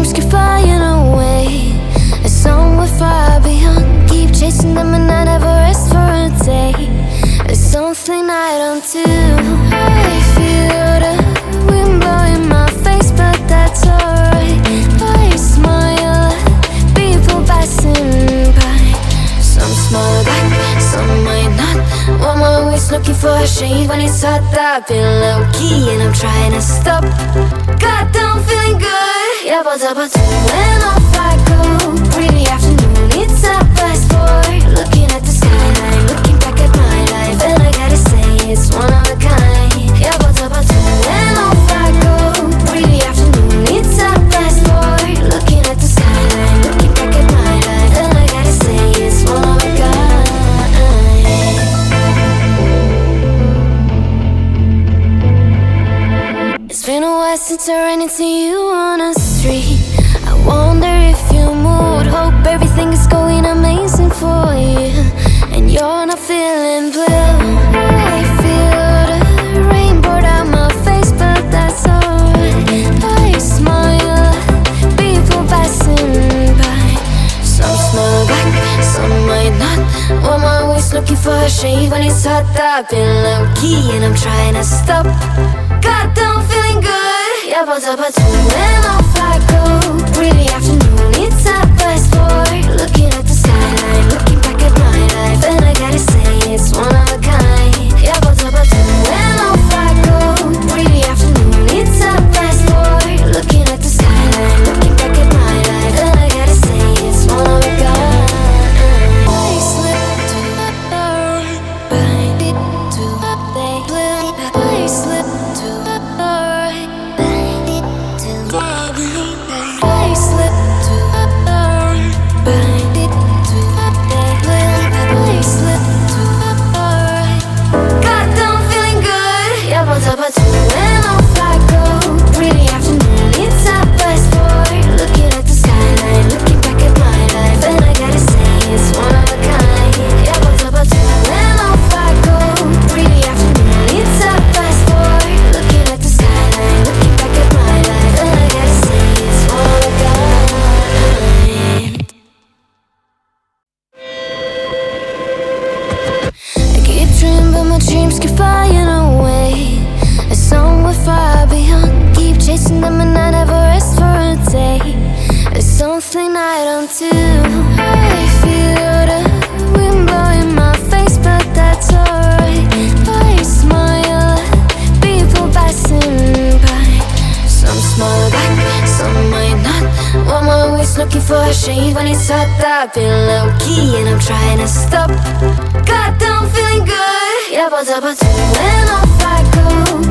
dreams keep flying away. A song we're far beyond. Keep chasing them and I never rest for a day. There's something I don't do. I feel the wind blowing my face, but that's alright. I smile at people passing by. Some smile back, some might not. I'm always looking for a shade when it's hot. I've been low-key and I'm trying to stop. Goddamn feeling good. Yeah, but when off I go. Pretty afternoon, it's a fast forward. Looking at the skyline, looking back at my life, and I gotta say it's one of a kind. Yeah, but when off I go. Pretty afternoon, it's a fast forward. Looking at the skyline, looking back at my life, and I gotta say it's one of a kind. It's been a while since I ran into you on a street. I wonder if you moved. Hope everything is going amazing for you, and you're not feeling blue. I feel the rain pour down my face, but that's alright. I smile at people passing by. Some smile back, some might not. I'm always looking for a shade when it's hot. I've been low-key and I'm trying to stop. Goddamn feeling good. Yeah, but when off I go. Pretty afternoon, it's a fast forward. Looking at the skyline, looking back at my life, and I gotta say it's one of a kind. Yeah, but when off I go. Pretty afternoon, it's a fast forward. Looking at the skyline, looking back at my life, and I gotta say it's one of a kind. I slip to the door, bind it to the day. I slip to the door, bind it to the day. I slip to the door, bind it to the day. I slip to the door. Goddamn feeling good. Yeah, but when off I go. Pretty afternoon, it's a fast forward. Looking at the skyline, looking back at my life, and I gotta say it's one of a kind. Yeah, but when off I go. Pretty afternoon, it's a fast forward. Looking at the skyline, looking back at my life, and I gotta say it's one of a kind. I keep dreaming, but my dreams keep flying away. A song we're far beyond. Keep chasing them and I never rest for a day. There's something I don't do. I feel the wind blowing my face, but that's alright. I smile at people passing by. Some smile back, some might not. I'm always looking for a shade when it's hot. I've been low-key and I'm trying to stop. Goddamn feeling good. Yeah, but when off I go.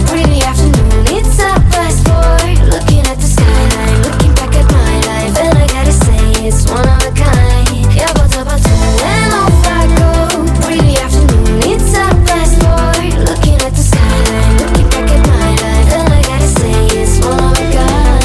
Pretty afternoon, it's a fast forward. Looking at the skyline, looking back at my life, and I gotta say it's one of a kind. Yeah, but when off I go. Pretty afternoon, it's a fast forward. Looking at the skyline, looking back at my life, and I gotta say it's one of a kind.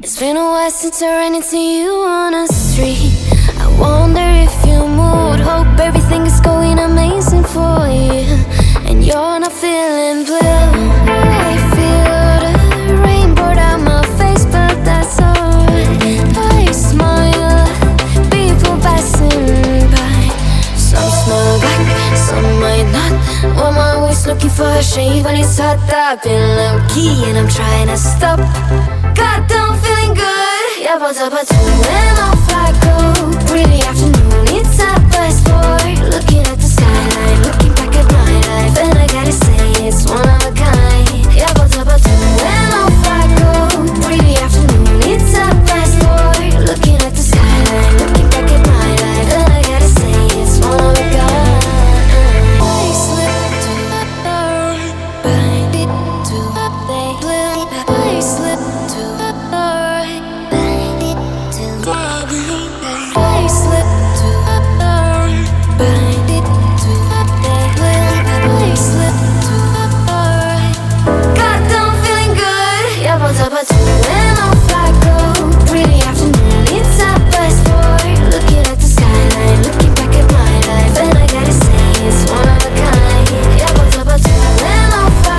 It's been a while since I ran into you on a street. I wonder if you moved. Hope everything is going amazing for you, and you're not feeling blue. I feel the rain pour down my face, but that's alright. I smile at people passing by. Some smile back, some might not. I'm always looking for a shade when it's hot. I've been low-key and I'm trying to stop. Goddamn feeling good. Yeah, but when off I go. Pretty afternoon, it's a fast forward. Looking at the skyline, looking back at my life, and I gotta say it's one of a kind. Yeah, but when off I go. Pretty afternoon, it's a fast forward. Looking at the skyline, looking back at my life, and I gotta say it's one of a kind. I slip to the door, bind it to the day. I slip to the door, bind it to the day. I slip to the door, bind it to the day. I slip to the door. Goddamn feeling good. Yeah, but when off I go. Pretty afternoon, it's a fast forward. Looking at the skyline, looking back at my life, and I gotta say it's one of a kind. Yeah, but when off I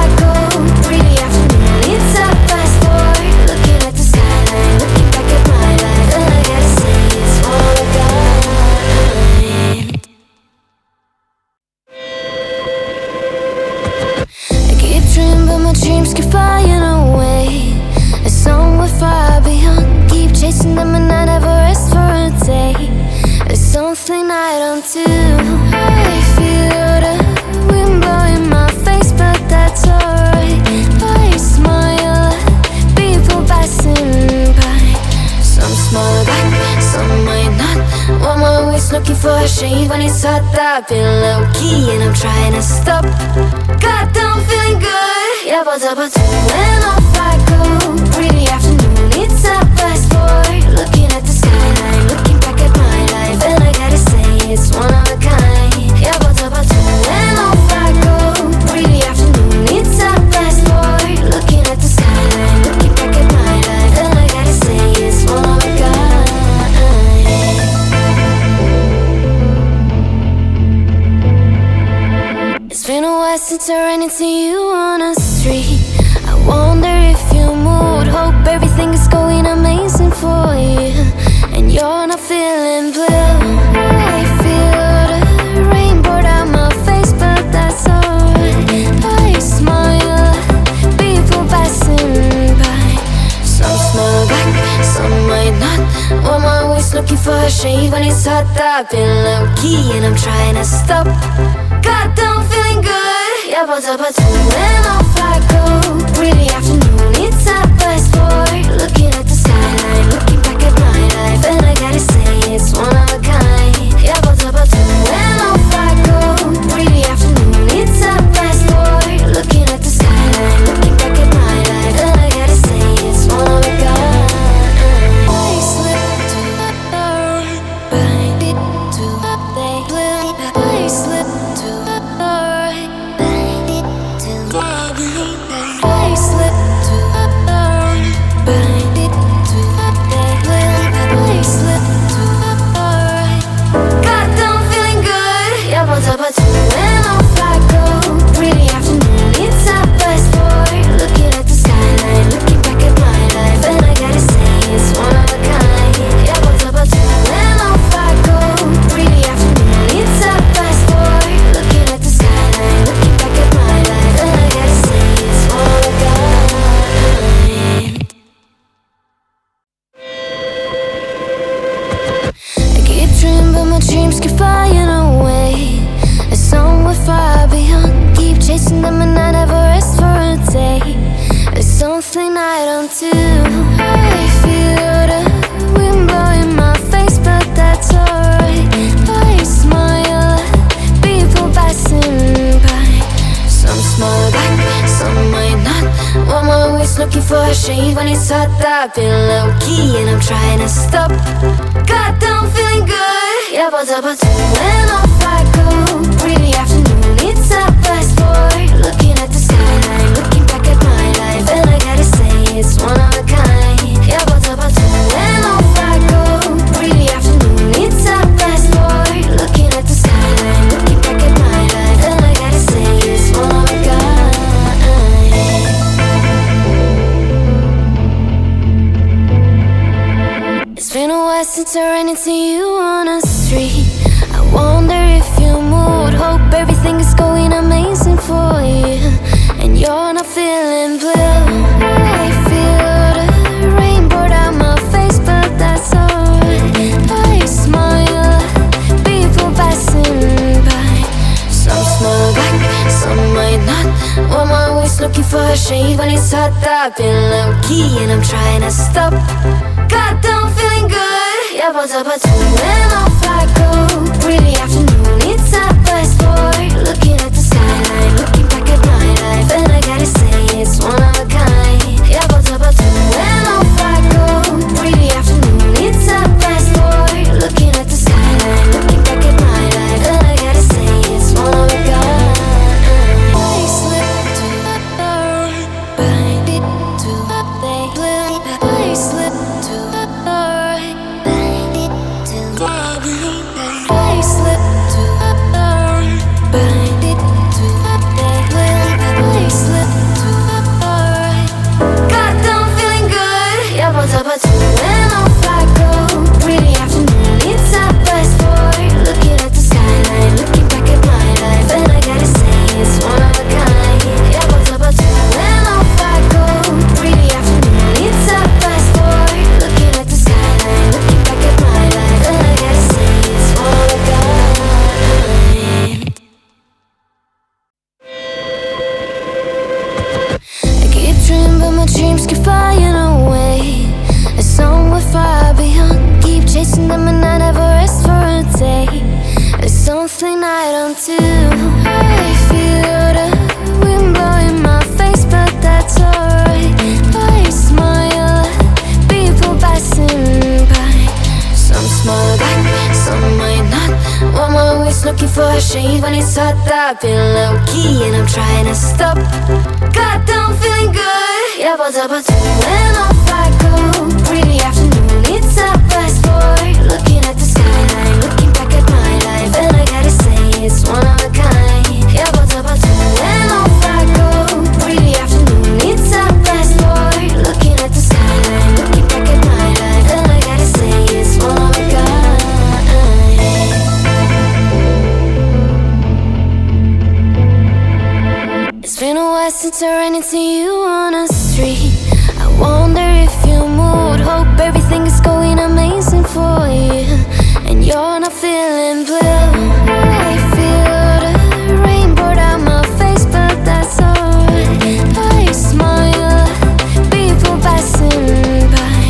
too. I feel the wind blowing my face, but that's alright. I smile at people passing by. Some smile back, some might not. I'm always looking for a shade when it's hot. I've been low-key and I'm trying to stop. Goddamn feeling good. Yeah, but when off I go. Pretty afternoon, it's a fast boy. Looking at the skyline, looking back at my life, and I gotta say it's one of a kind. Yeah, but when off I go. Pretty afternoon, it's a fast boy. Looking at the skyline, looking back at my life, and I gotta say it's one of a kind. It's been a while since I ran into you on a street. I wonder if you moved. Hope everything is going amazing for you, and you're not feeling blue. I feel the rain pour down my face, but that's alright. I smile at people passing by. Some smile back, some might not. I'm always looking for a shade when it's hot. I've been low-key and I'm trying to stop. Goddamn feeling good. Yeah, but when off I go. Pretty afternoon, it's a fast boy. Looking at the skyline, looking back at my life, and I gotta say it's one of a kind. Yeah, but when off I go. Pretty afternoon, it's a fast boy. Looking at the skyline, looking back at my life, and I gotta say it's one of a kind. I slip to the right, bind it to the blue. I slip to the right, bind it to the blue. I slip to the right, bind it to the blue. I slip to the right. Goddamn feeling good. Yeah, but when off I go. Pretty afternoon, it's a fast boy. Looking at the skyline, looking back at my life, and I gotta say it's one of a kind. Yeah, but when off I go. Pretty afternoon, it's a fast boy. Looking at the skyline, looking back at my life, and I gotta say it's one of a kind. I keep dreaming, but my dreams keep flying away. A somewhere far beyond. Keep chasing them and I never rest for a day. There's something I don't do. I feel the wind blowing my face, but that's alright. I smile at people passing by. Some smile back, some might not. I'm always looking for a shade when it's hot. I've been low-key and I'm trying to stop. Goddamn feeling good. Yeah, but when off I go. Pretty afternoon, it's a fast boy. Looking at the skyline, looking back at my life, and I gotta say it's one of a kind. Yeah, but when off I go. Pretty afternoon, it's a fast boy. Looking at the skyline, looking back at my life, and I gotta say it's one of a kind. It's been a while since I ran into you on a street. I wonder if you moved. Hope everything is going amazing for you, and you're not feeling blue. I feel the rain pour down my face, but that's alright. I smile at people passing by. Some smile back, some might not. I'm always looking for a shade when it's hot. I've been low-key and I'm trying to stop. Goddamn feeling good. Yeah, but when off I go. Pretty afternoon, it's a fast boy. Looking at the skyline, looking back at my life, and I gotta say it's one of a kind. Yeah, but when off I go. Pretty afternoon, it's a fast boy. Looking at the skyline, looking back at my life, and I gotta say it's one of a kind. I slip to the right, bind it to the blue. I slip to the right, bind it to the blue. I slip sparkling night on too. I feel the wind blowing my face, but that's alright. I smile at people passing by. Some smile back, some might not. I'm always looking for a shade when it's hot. I've been low-key and I'm trying to stop. Goddamn feeling good. Yeah, but when off I go. Pretty afternoon, it's a fast forward. Looking at the skyline, looking back at my life, and I gotta say it's one of a kind. Yeah, but when off I go. Pretty afternoon, it's a fast forward. Looking at the skyline, looking back at my life, and I gotta say it's one of a kind. It's been a while since I ran into you on a street. I wonder if you moved. Hope everything is going amazing for you, and you're not feeling blue. I feel the rain pour down my face, but that's alright. I smile at people passing by.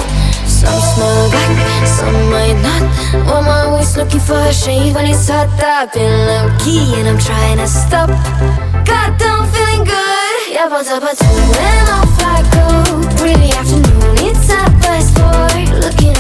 Some smile back, some might not. I'm always looking for a shade when it's hot. I've been low-key and I'm trying to stop. Goddamn feeling good. Yeah, but when off I go. Pretty afternoon, it's a fast forward. Looking